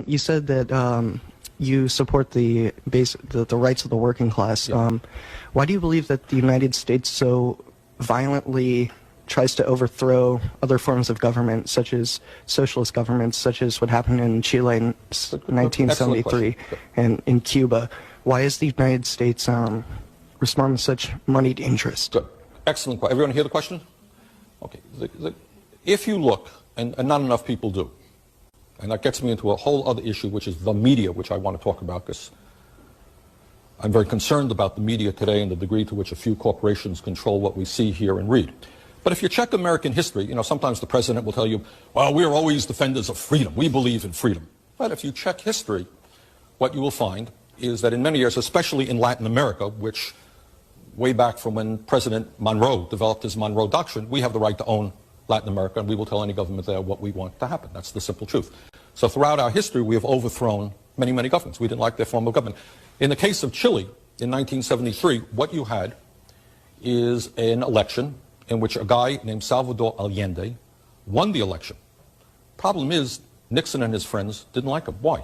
You said that you support the rights of the working class. Yeah. Why do you believe that the United States so violently tries to overthrow other forms of government, such as socialist governments, such as what happened in Chile in 1973 and in Cuba? Why is the United States responding with such moneyed interest? Good. Excellent question. Everyone hear the question? Okay. If you look, and not enough people do, and that gets me into a whole other issue, which is the media, which I want to talk about, because I'm very concerned about the media today and the degree to which a few corporations control what we see, hear, and read. But if you check American history, you know, sometimes the president will tell you, well, we're always defenders of freedom. We believe in freedom. But if you check history, what you will find is that in many years, especially in Latin America, which way back from when President Monroe developed his Monroe Doctrine, we have the right to own Latin America, and we will tell any government there what we want to happen. That's the simple truth. So throughout our history, we have overthrown many, many governments. We didn't like their form of government. In the case of Chile, in 1973, what you had is an election in which a guy named Salvador Allende won the election. Problem is, Nixon and his friends didn't like him. Why?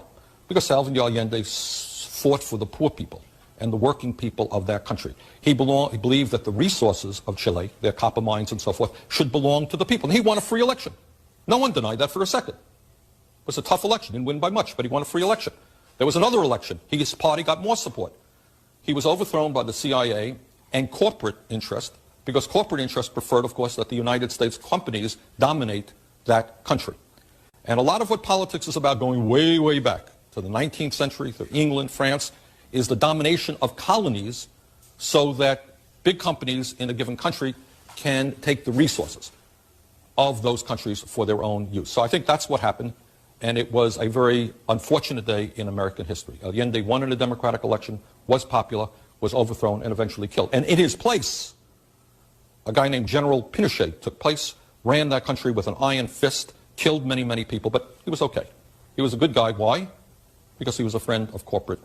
Because Salvador Allende fought for the poor people and the working people of that country. He believed that the resources of Chile, their copper mines and so forth, should belong to the people. And he won a free election. No one denied that for a second. It was a tough election. He didn't win by much, but he won a free election. There was another election. His party got more support. He was overthrown by the CIA and corporate interest, because corporate interest preferred, of course, that the United States companies dominate that country. And a lot of what politics is about, going way, way back to the 19th century, to England, France, is the domination of colonies so that big companies in a given country can take the resources of those countries for their own use. So I think that's what happened, and it was a very unfortunate day in American history. Allende won in a democratic election, was popular, was overthrown, and eventually killed. And in his place, a guy named General Pinochet took place, ran that country with an iron fist, killed many, many people, but he was okay. He was a good guy. Why? Because he was a friend of corporate